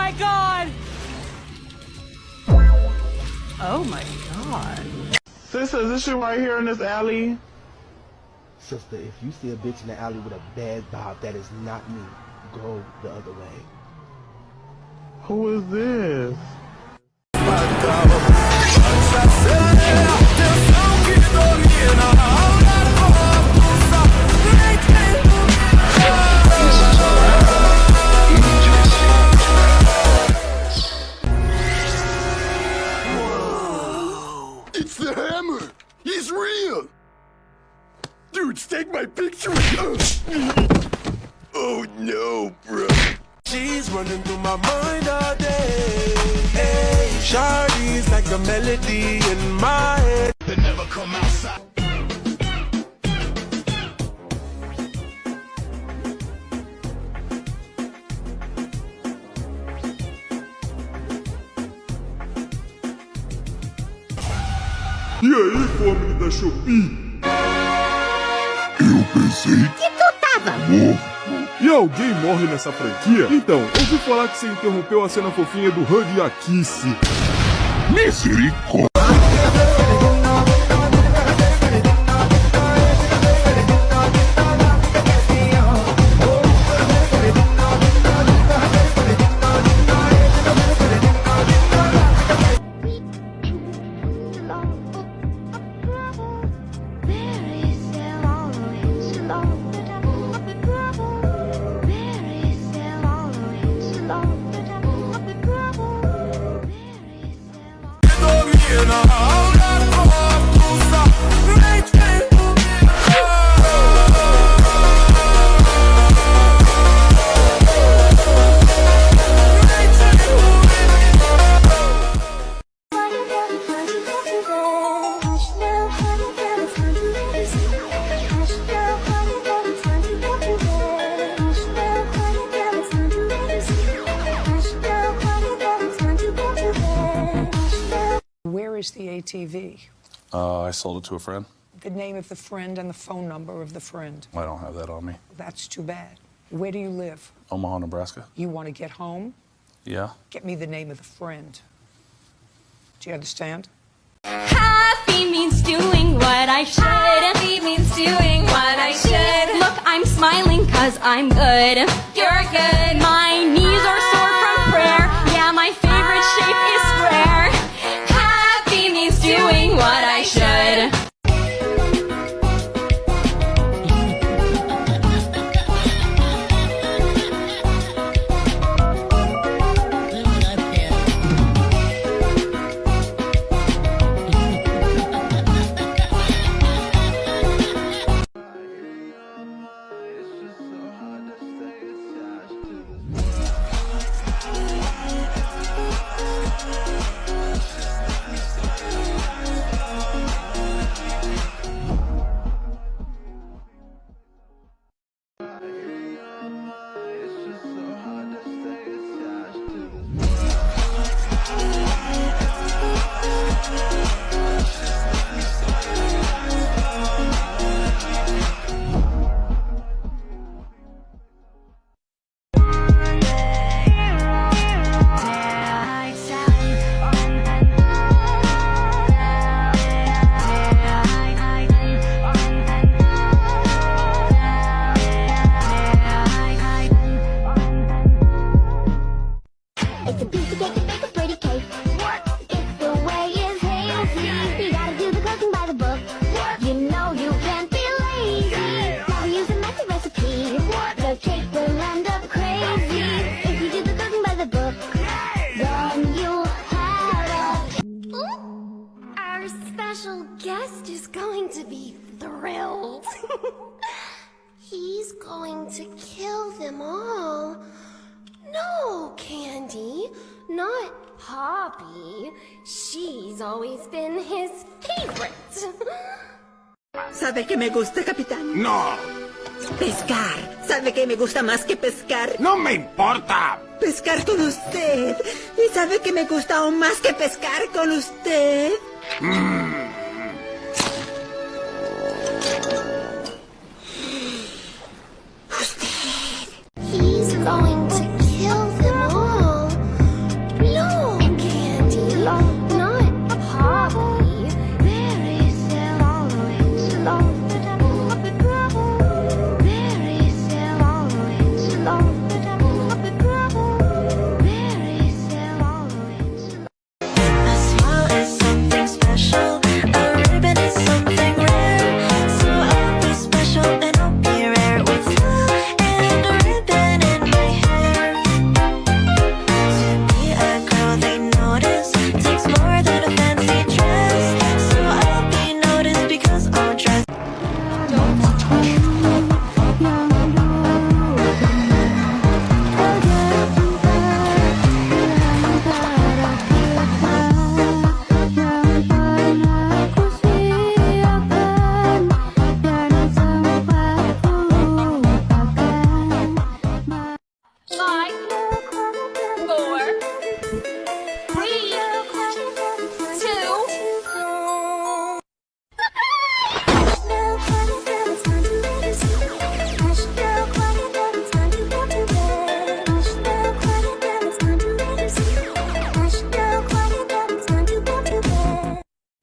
my god! Oh my god. Sister, is this you right here in this alley? Sister, if you see a bitch in the alley with a bad bob, that is not me. Go the other way. Who is this? It's the hammer! He's real! Dudes, take my picture! Oh no, bro. She's running through my mind all day. Hey, Shawty's like a melody in my head. They never come outside. E aí, fome da Shopee? Eu pensei que tu tava morto. E alguém morre nessa franquia? Então, ouvi falar que você interrompeu a cena fofinha do Hug e a Kiss. Misericórdia. Where is the ATV? I sold it to a friend. The name of the friend and the phone number of the friend. I don't have that on me. That's too bad. Where do you live? Omaha, Nebraska. You want to get home? Yeah. Get me the name of the friend. Do you understand? Happy means doing what I should. Happy means doing what I should. Look, I'm smiling 'cause I'm good. You're good. My knees are sore from prayer. Yeah, my favorite shape is square. Happy means doing what I should. It's a piece of cake to make a pretty cake. What? It's the way it's hazy. You gotta do the cooking by the book. What? You know you can't be lazy. Never use a messy recipe. What? The cake will end up crazy. If you do the cooking by the book, then you'll have a... Our special guest is going to be thrilled. He's going to kill them all. No, Candy, not Poppy. She's always been his favorite. ¿Sabe que me gusta, capitán? No, Pescar. ¿Sabe que me gusta más que pescar? no me importa. Pescar con usted. ¿Y sabe que me gusta aún más que pescar con usted? He's going to kill them all.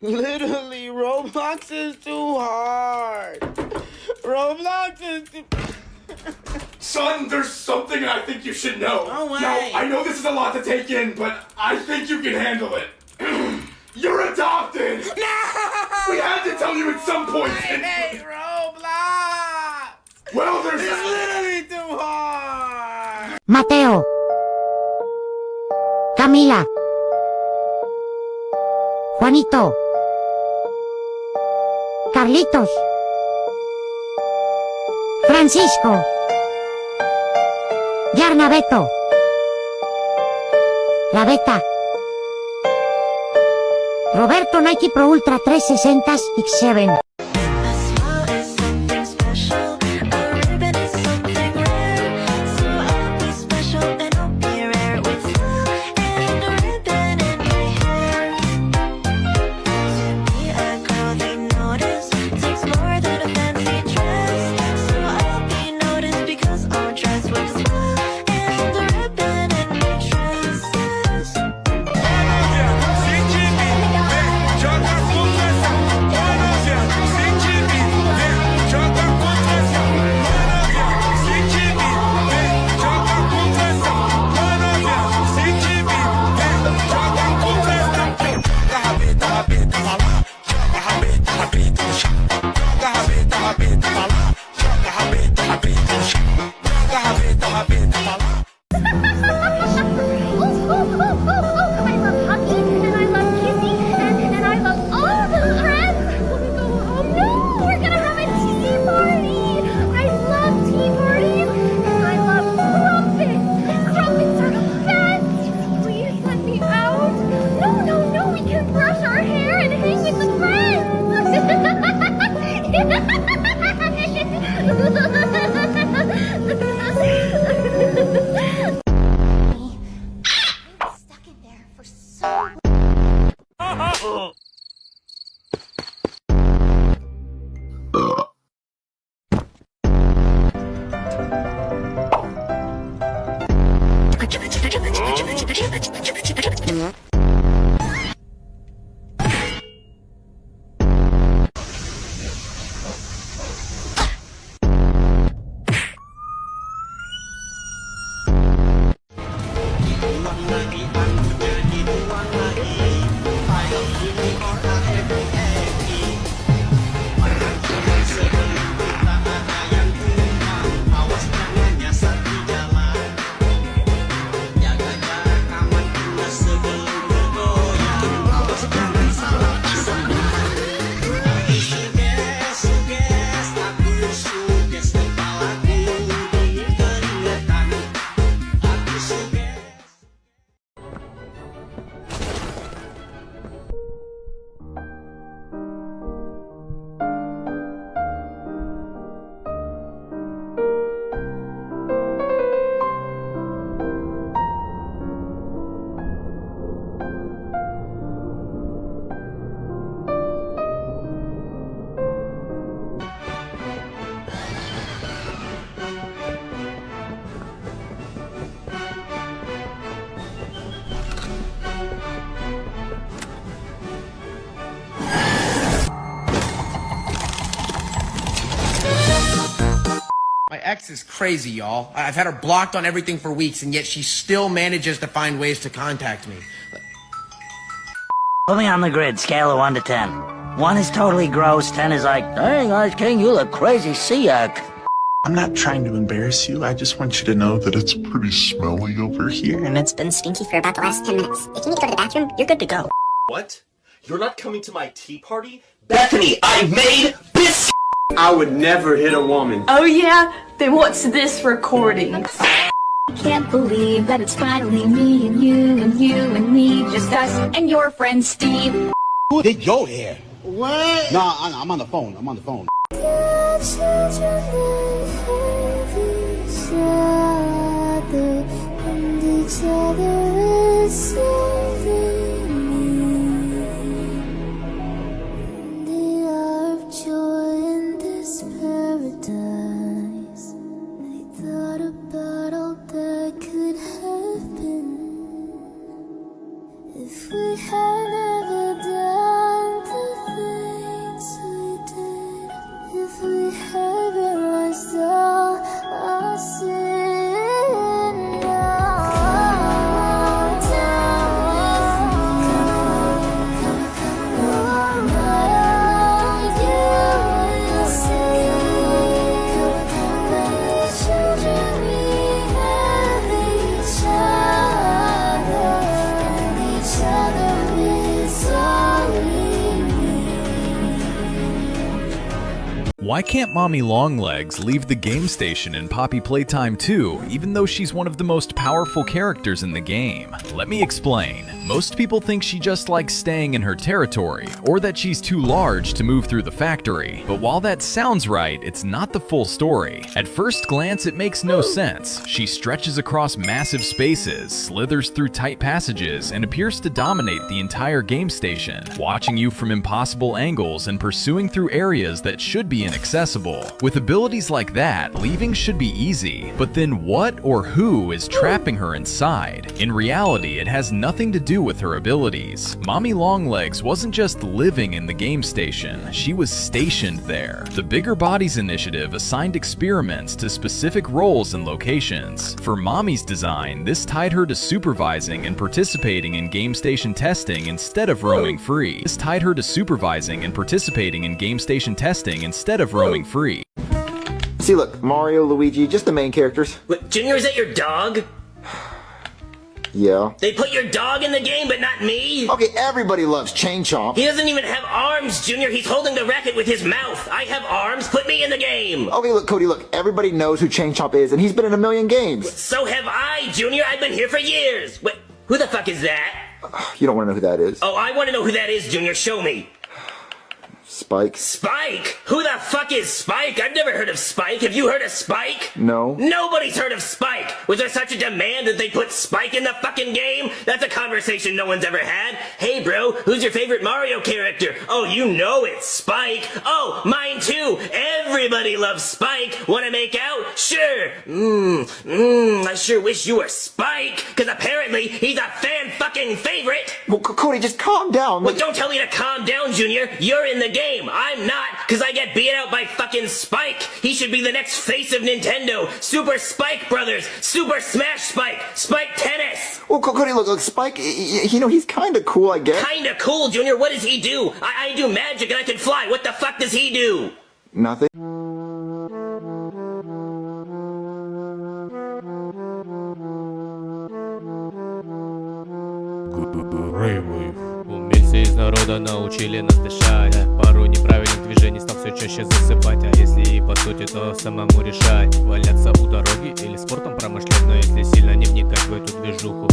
Literally, Roblox is too hard. Roblox is too... Son, there's something I think you should know. No way. Now, I know this is a lot to take in, but I think you can handle it. You're adopted! No! We had to tell you at some point. I hate Roblox! Well, there's... It's literally too hard! Mateo, Camila, Juanito, Carlitos, Francisco, Yarnabeto, La Beta, Roberto Nike Pro Ultra 360 X7. My ex is crazy, y'all. I've had her blocked on everything for weeks, and yet she still manages to find ways to contact me. Put me on the grid, scale of 1 to 10. 1 is totally gross, 10 is like, dang, Ice King, you look crazy, see ya. I'm not trying to embarrass you, I just want you to know that it's pretty smelly over here. And it's been stinky for about the last 10 minutes. If you need to go to the bathroom, you're good to go. What? You're not coming to my tea party? Bethany, I made biscuits! I would never hit a woman. Oh yeah? Then what's this recording? I can't believe that it's finally me and you and you and me, just us and your friend Steve. Who did your hair? What? Nah, I'm on the phone. I'm on the phone. If we had never done Why can't Mommy Longlegs leave the game station in Poppy Playtime 2, even though she's one of the most powerful characters in the game? Let me explain. Most people think she just likes staying in her territory, or that she's too large to move through the factory. But while that sounds right, it's not the full story. At first glance, it makes no sense. She stretches across massive spaces, slithers through tight passages, and appears to dominate the entire game station, watching you from impossible angles and pursuing through areas that should be inaccessible. With abilities like that, leaving should be easy. But then what or who is trapping her inside? In reality, it has nothing to do with her abilities. Mommy Longlegs wasn't just living in the game station, she was stationed there. The Bigger Bodies Initiative assigned experiments to specific roles and locations. For Mommy's design, this tied her to supervising and participating in game station testing instead of roaming free. See, look, Mario, Luigi, just the main characters. What, Junior, is that your dog? Yeah. They put your dog in the game, but not me? Okay, everybody loves Chain Chomp. He doesn't even have arms, Junior. He's holding the racket with his mouth. I have arms. Put me in the game. Okay, look, Cody, look, everybody knows who Chain Chomp is, and he's been in a million games. So have I, Junior. I've been here for years. Wait, who the fuck is that? You don't want to know who that is. Oh, I want to know who that is, Junior. Show me. Spike. Spike? Who the fuck is Spike? I've never heard of Spike. Have you heard of Spike? No. Nobody's heard of Spike. Was there such a demand that they put Spike in the fucking game? That's a conversation no one's ever had. Hey, bro, who's your favorite Mario character? Oh, you know it's Spike. Oh, mine too. Everybody loves Spike. Wanna make out? Sure. I sure wish you were Spike, because apparently he's a fan fucking favorite. Well, Cody, just calm down. Well, don't tell me to calm down, Junior. You're in the game. I'm not, because I get beat out by fucking Spike. He should be the next face of Nintendo. Super Spike Brothers. Super Smash Spike. Spike Tennis. Well, Cody, look, Spike, you know, he's kind of cool, I guess. Kinda cool, Junior. What does he do? I do magic and I can fly. What the fuck does he do? Nothing. Умельцы из народа научили нас дышать. Пару неправильных движений стал все чаще засыпать. А если и по сути, то самому решать. Валяться у дороги или спортом промышлять. Но если сильно не вникать в эту движуху,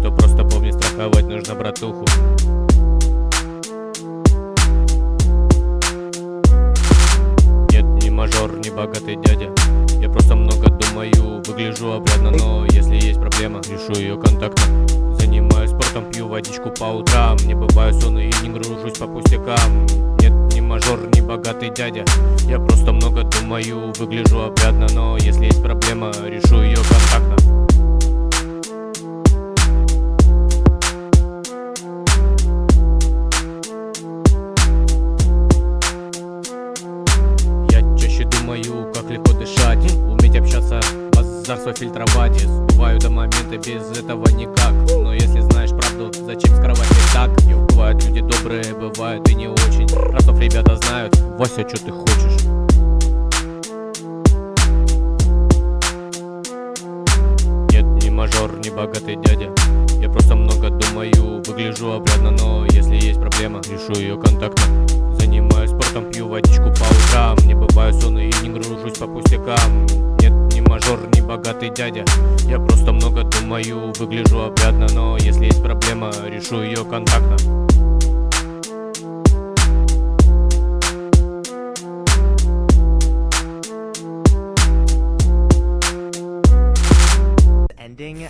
то просто помни, страховать нужно братуху. Нет, не мажор, не богатый дядя. Я просто много думаю, выгляжу опрятно. Но если есть проблема, решу ее контактно. Занимаюсь спортом, пью водичку по утрам. Не бываю сонный и не гружусь по пустякам. Нет, не мажор, не богатый дядя. Я просто много думаю, выгляжу опрятно. Но если есть проблема, решу ее контактно. Я чаще думаю, как легко дышать, уметь общаться, базар свой фильтровать. Бываю до момента без этого никак. Но если знаешь правду, зачем скрывать их так? Бывают люди добрые, бывают и не очень. Ростов ребята знают, Вася, что ты хочешь? Нет, не мажор, не богатый дядя. Я просто много думаю, выгляжу опрятно. Но если есть проблема, решу ее контактно. Занимаюсь спортом, пью водичку по утрам. Не бываю сонный и не гружусь по пустякам. Нет, не мажор, не богатый дядя. Я просто много думаю, выгляжу опрятно. Но если есть проблема, решу ее контактно.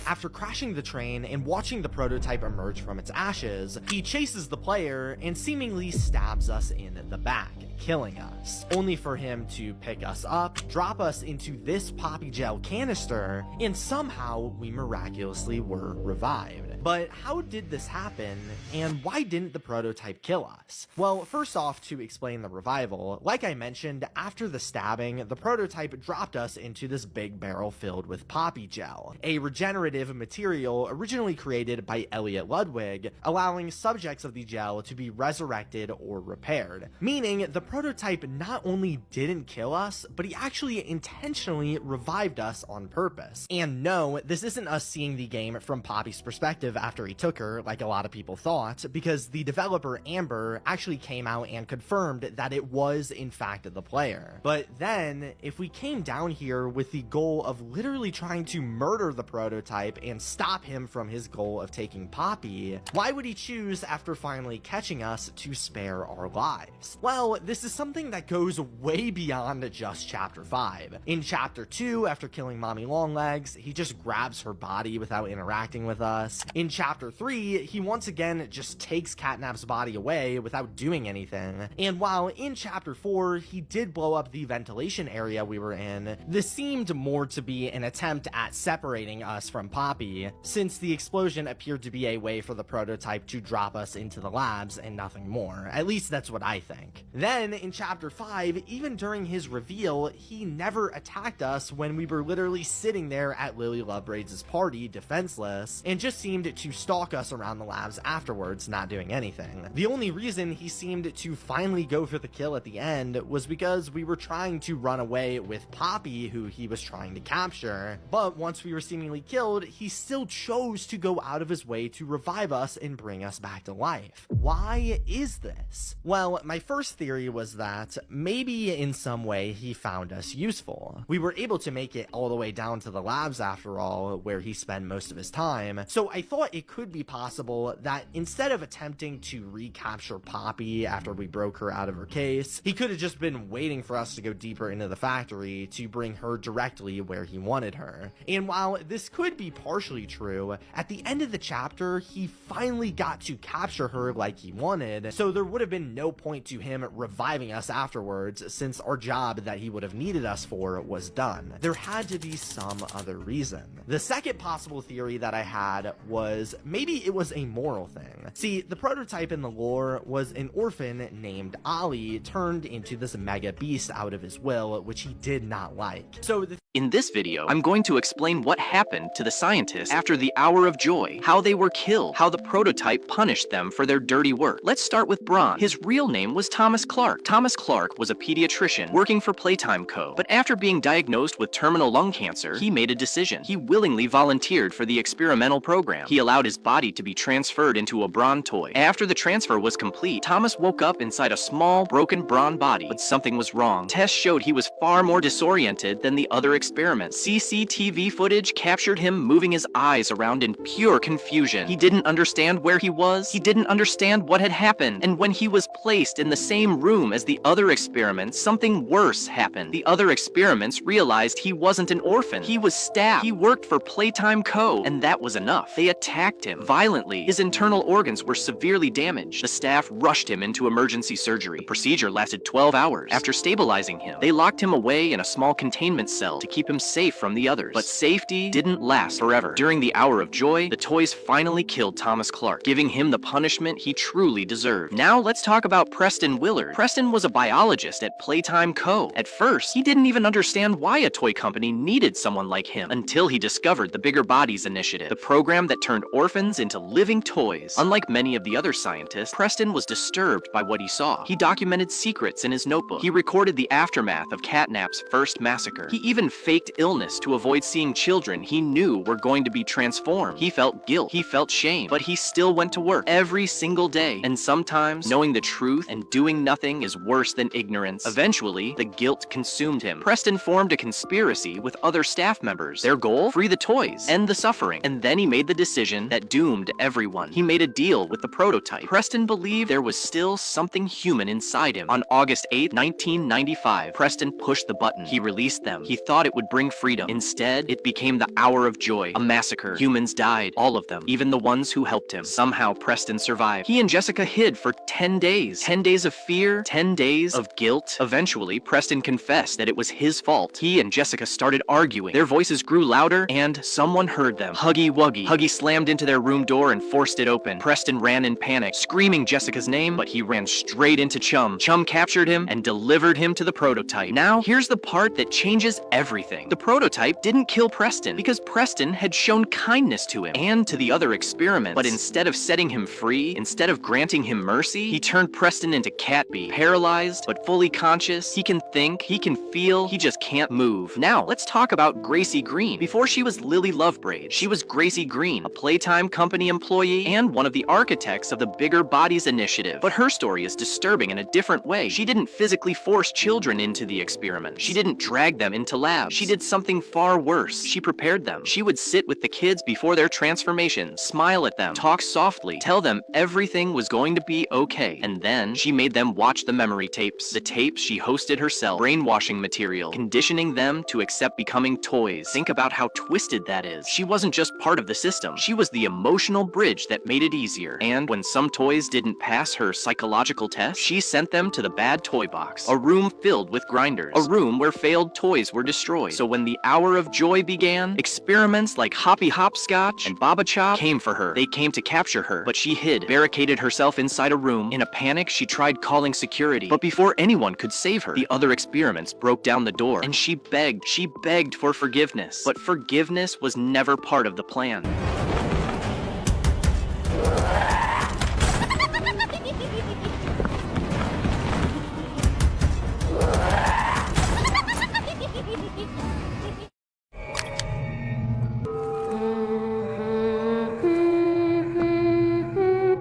After crashing the train and watching the prototype emerge from its ashes, he chases the player and seemingly stabs us in the back, killing us, only for him to pick us up, drop us into this poppy gel canister, and somehow we miraculously were revived. But how did this happen, and why didn't the prototype kill us? Well, first off, to explain the revival, like I mentioned, after the stabbing, the prototype dropped us into this big barrel filled with poppy gel, a regenerative restorative material originally created by Elliot Ludwig, allowing subjects of the gel to be resurrected or repaired. Meaning, the prototype not only didn't kill us, but he actually intentionally revived us on purpose. And no, this isn't us seeing the game from Poppy's perspective after he took her, like a lot of people thought, because the developer Amber actually came out and confirmed that it was in fact the player. But then, if we came down here with the goal of literally trying to murder the prototype and stop him from his goal of taking Poppy, why would he choose, after finally catching us, to spare our lives? Well, this is something that goes way beyond just Chapter 5. In Chapter 2, after killing Mommy Longlegs, he just grabs her body without interacting with us. In Chapter 3, he once again just takes Catnap's body away without doing anything. And while in Chapter 4, he did blow up the ventilation area we were in, this seemed more to be an attempt at separating us from Poppy, since the explosion appeared to be a way for the prototype to drop us into the labs and nothing more. At least that's what I think. Then, in Chapter 5, even during his reveal, he never attacked us when we were literally sitting there at Lily Lovebraid's party, defenseless, and just seemed to stalk us around the labs afterwards, not doing anything. The only reason he seemed to finally go for the kill at the end was because we were trying to run away with Poppy, who he was trying to capture, but once we were seemingly killed, he still chose to go out of his way to revive us and bring us back to life. Why is this? Well, my first theory was that maybe in some way he found us useful. We were able to make it all the way down to the labs after all, where he spent most of his time, so I thought it could be possible that instead of attempting to recapture Poppy after we broke her out of her case, he could have just been waiting for us to go deeper into the factory to bring her directly where he wanted her. And while this could be partially true, at the end of the chapter, he finally got to capture her like he wanted, so there would have been no point to him reviving us afterwards, since our job that he would have needed us for was done. There had to be some other reason. The second possible theory that I had was maybe it was a moral thing. See, the prototype in the lore was an orphan named Ollie turned into this mega beast out of his will, which he did not like. So in this video, I'm going to explain what happened to the scientists after the Hour of Joy, how they were killed, how the prototype punished them for their dirty work. Let's start with Bron. His real name was Thomas Clark. Thomas Clark was a pediatrician working for Playtime Co. But after being diagnosed with terminal lung cancer, he made a decision. He willingly volunteered for the experimental program. He allowed his body to be transferred into a Bron toy. After the transfer was complete, Thomas woke up inside a small, broken Bron body, but something was wrong. Tests showed he was far more disoriented than the other experiments. CCTV footage captured him moving his eyes around in pure confusion. He didn't understand where he was. He didn't understand what had happened. And when he was placed in the same room as the other experiments, something worse happened. The other experiments realized he wasn't an orphan. He was staff. He worked for Playtime Co. And that was enough. They attacked him violently. His internal organs were severely damaged. The staff rushed him into emergency surgery. The procedure lasted 12 hours. After stabilizing him, they locked him away in a small containment cell to keep him safe from the others. But safety didn't last forever. During the Hour of Joy, the toys finally killed Thomas Clark, giving him the punishment he truly deserved. Now let's talk about Preston Willard. Preston was a biologist at Playtime Co. At first, he didn't even understand why a toy company needed someone like him until he discovered the Bigger Bodies Initiative, the program that turned orphans into living toys. Unlike many of the other scientists, Preston was disturbed by what he saw. He documented secrets in his notebook. He recorded the aftermath of Catnap's first massacre. He even faked illness to avoid seeing children he knew were going to be transformed. He felt guilt. He felt shame. But he still went to work every single day. And sometimes, knowing the truth and doing nothing is worse than ignorance. Eventually, the guilt consumed him. Preston formed a conspiracy with other staff members. Their goal? Free the toys. End the suffering. And then he made the decision that doomed everyone. He made a deal with the prototype. Preston believed there was still something human inside him. On August 8, 1995, Preston pushed the button. He released them. He thought it would bring freedom. Instead, it became the Hour of Joy. A massacre. Humans died. All of them. Even the ones who helped him. Somehow, Preston survived. He and Jessica hid for 10 days. 10 days of fear. 10 days of guilt. Eventually, Preston confessed that it was his fault. He and Jessica started arguing. Their voices grew louder, and someone heard them. Huggy Wuggy. Huggy slammed into their room door and forced it open. Preston ran in panic, screaming Jessica's name, but he ran straight into Chum. Chum captured him and delivered him to the prototype. Now, here's the part that changes everything. The prototype didn't kill Preston because Preston Preston had shown kindness to him and to the other experiments, but instead of setting him free, instead of granting him mercy, he turned Preston into Catby, paralyzed but fully conscious. He can think, he can feel, he just can't move. Now, let's talk about Gracie Green. Before she was Lily Lovebraid, she was Gracie Green, a Playtime company employee and one of the architects of the Bigger Bodies Initiative. But her story is disturbing in a different way. She didn't physically force children into the experiment. She didn't drag them into labs. She did something far worse. She prepared them. She would sit with the kids before their transformations, smile at them, talk softly, tell them everything was going to be okay. And then she made them watch the memory tapes. The tapes she hosted herself, brainwashing material, conditioning them to accept becoming toys. Think about how twisted that is. She wasn't just part of the system. She was the emotional bridge that made it easier. And when some toys didn't pass her psychological test, she sent them to the bad toy box, a room filled with grinders, a room where failed toys were destroyed. So when the hour of joy began, experiments like Hoppy Hopscotch and Baba Chop came for her. They came to capture her, but she hid, barricaded herself inside a room. In a panic, she tried calling security, but before anyone could save her, the other experiments broke down the door, and she begged for forgiveness. But forgiveness was never part of the plan.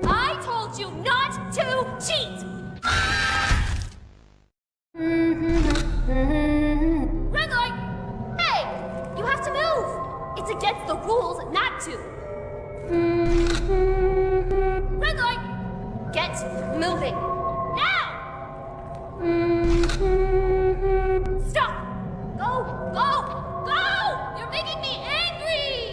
I told you not to cheat! Red light! Hey! You have to move! It's against the rules not to! Red light! Get moving! Now! Stop! Go! Go! Go! You're making me angry!